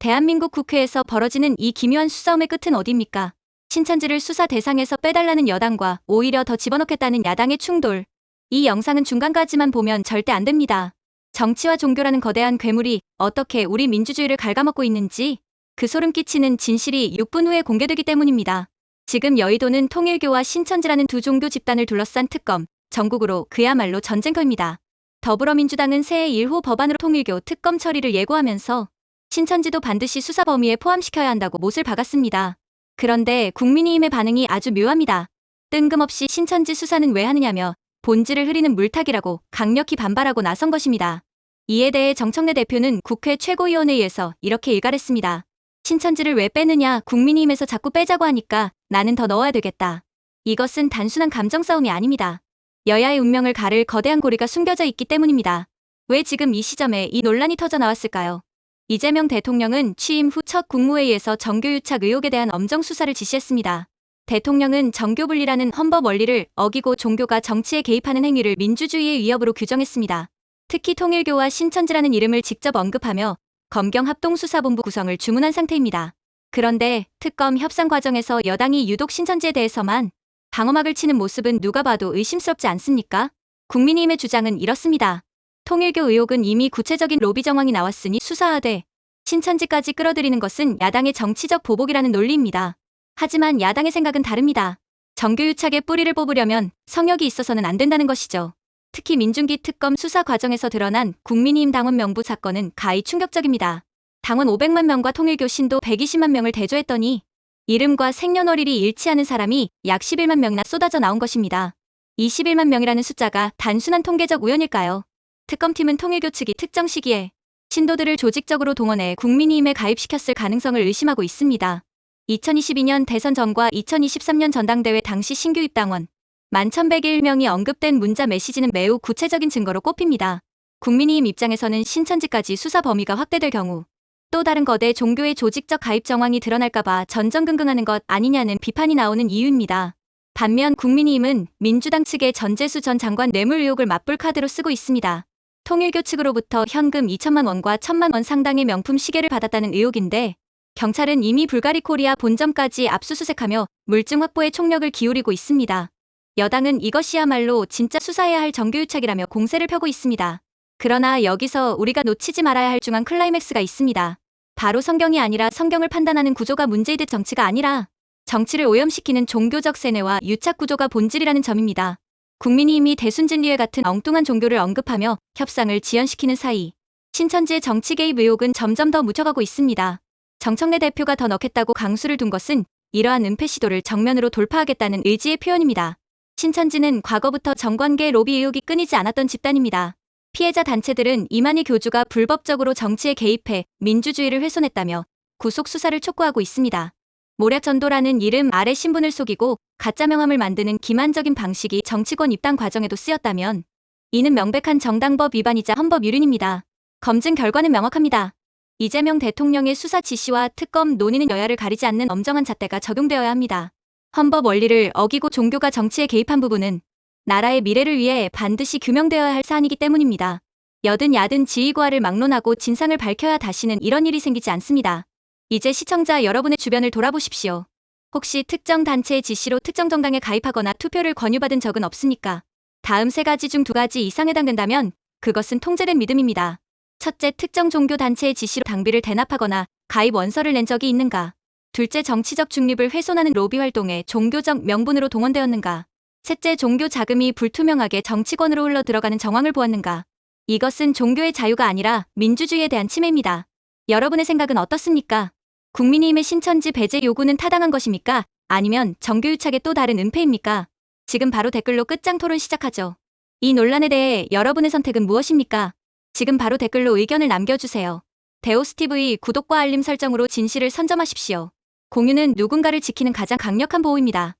대한민국 국회에서 벌어지는 이 기묘한 수싸움의 끝은 어디입니까? 신천지를 수사 대상에서 빼달라는 여당과 오히려 더 집어넣겠다는 야당의 충돌. 이 영상은 중간까지만 보면 절대 안 됩니다. 정치와 종교라는 거대한 괴물이 어떻게 우리 민주주의를 갉아먹고 있는지 그 소름 끼치는 진실이 6분 후에 공개되기 때문입니다. 지금 여의도는 통일교와 신천지라는 두 종교 집단을 둘러싼 특검, 전국으로 그야말로 전쟁터입니다. 더불어민주당은 새해 1호 법안으로 통일교 특검 처리를 예고하면서 신천지도 반드시 수사 범위에 포함시켜야 한다고 못을 박았습니다. 그런데 국민의힘의 반응이 아주 묘합니다. 뜬금없이 신천지 수사는 왜 하느냐며 본질을 흐리는 물타기라고 강력히 반발하고 나선 것입니다. 이에 대해 정청래 대표는 국회 최고위원회의에서 이렇게 일갈했습니다. 신천지를 왜 빼느냐, 국민의힘에서 자꾸 빼자고 하니까 나는 더 넣어야 되겠다. 이것은 단순한 감정 싸움이 아닙니다. 여야의 운명을 가를 거대한 고리가 숨겨져 있기 때문입니다. 왜 지금 이 시점에 이 논란이 터져 나왔을까요? 이재명 대통령은 취임 후 첫 국무회의에서 정교유착 의혹에 대한 엄정 수사를 지시했습니다. 대통령은 정교분리라는 헌법 원리를 어기고 종교가 정치에 개입하는 행위를 민주주의의 위협으로 규정했습니다. 특히 통일교와 신천지라는 이름을 직접 언급하며 검경합동수사본부 구성을 주문한 상태입니다. 그런데 특검 협상 과정에서 여당이 유독 신천지에 대해서만 방어막을 치는 모습은 누가 봐도 의심스럽지 않습니까? 국민의힘의 주장은 이렇습니다. 통일교 의혹은 이미 구체적인 로비 정황이 나왔으니 수사하되 신천지까지 끌어들이는 것은 야당의 정치적 보복이라는 논리입니다. 하지만 야당의 생각은 다릅니다. 정교유착의 뿌리를 뽑으려면 성역이 있어서는 안 된다는 것이죠. 특히 민중기 특검 수사 과정에서 드러난 국민의힘 당원 명부 사건은 가히 충격적입니다. 당원 500만 명과 통일교 신도 120만 명을 대조했더니 이름과 생년월일이 일치하는 사람이 약 11만 명이나 쏟아져 나온 것입니다. 이 11만 명이라는 숫자가 단순한 통계적 우연일까요? 특검팀은 통일교 측이 특정 시기에 신도들을 조직적으로 동원해 국민의힘에 가입시켰을 가능성을 의심하고 있습니다. 2022년 대선 전과 2023년 전당대회 당시 신규 입당원 11,101명이 언급된 문자 메시지는 매우 구체적인 증거로 꼽힙니다. 국민의힘 입장에서는 신천지까지 수사 범위가 확대될 경우 또 다른 거대 종교의 조직적 가입 정황이 드러날까봐 전전긍긍하는 것 아니냐는 비판이 나오는 이유입니다. 반면 국민의힘은 민주당 측의 전재수 전 장관 뇌물 의혹을 맞불 카드로 쓰고 있습니다. 통일교 측으로부터 현금 2천만 원과 1,000만 원 상당의 명품 시계를 받았다는 의혹인데 경찰은 이미 불가리 코리아 본점까지 압수수색하며 물증 확보에 총력을 기울이고 있습니다. 여당은 이것이야말로 진짜 수사해야 할 정교유착이라며 공세를 펴고 있습니다. 그러나 여기서 우리가 놓치지 말아야 할 중앙 클라이맥스가 있습니다. 바로 성경이 아니라 성경을 판단하는 구조가 문제이듯 정치가 아니라 정치를 오염시키는 종교적 세뇌와 유착 구조가 본질이라는 점입니다. 국민의힘이 대순진리회 같은 엉뚱한 종교를 언급하며 협상을 지연시키는 사이 신천지의 정치 개입 의혹은 점점 더 묻혀가고 있습니다. 정청래 대표가 더 넣겠다고 강수를 둔 것은 이러한 은폐 시도를 정면으로 돌파하겠다는 의지의 표현입니다. 신천지는 과거부터 정관계 로비 의혹이 끊이지 않았던 집단입니다. 피해자 단체들은 이만희 교주가 불법적으로 정치에 개입해 민주주의를 훼손했다며 구속 수사를 촉구하고 있습니다. 모략전도라는 이름 아래 신분을 속이고 가짜 명함을 만드는 기만적인 방식이 정치권 입당 과정에도 쓰였다면 이는 명백한 정당법 위반이자 헌법 유린입니다. 검증 결과는 명확합니다. 이재명 대통령의 수사 지시와 특검 논의는 여야를 가리지 않는 엄정한 잣대가 적용되어야 합니다. 헌법 원리를 어기고 종교가 정치에 개입한 부분은 나라의 미래를 위해 반드시 규명되어야 할 사안이기 때문입니다. 여든 야든 지위고하를 막론하고 진상을 밝혀야 다시는 이런 일이 생기지 않습니다. 이제 시청자 여러분의 주변을 돌아보십시오. 혹시 특정 단체의 지시로 특정 정당에 가입하거나 투표를 권유받은 적은 없습니까? 다음 3가지 중 2가지 이상에 해당된다면 그것은 통제된 믿음입니다. 첫째, 특정 종교 단체의 지시로 당비를 대납하거나 가입 원서를 낸 적이 있는가? 둘째, 정치적 중립을 훼손하는 로비 활동에 종교적 명분으로 동원되었는가? 셋째, 종교 자금이 불투명하게 정치권으로 흘러 들어가는 정황을 보았는가? 이것은 종교의 자유가 아니라 민주주의에 대한 침해입니다. 여러분의 생각은 어떻습니까? 국민의힘의 신천지 배제 요구는 타당한 것입니까? 아니면 정교유착의 또 다른 은폐입니까? 지금 바로 댓글로 끝장 토론 시작하죠. 이 논란에 대해 여러분의 선택은 무엇입니까? 지금 바로 댓글로 의견을 남겨주세요. 데오스TV 구독과 알림 설정으로 진실을 선점하십시오. 공유는 누군가를 지키는 가장 강력한 보호입니다.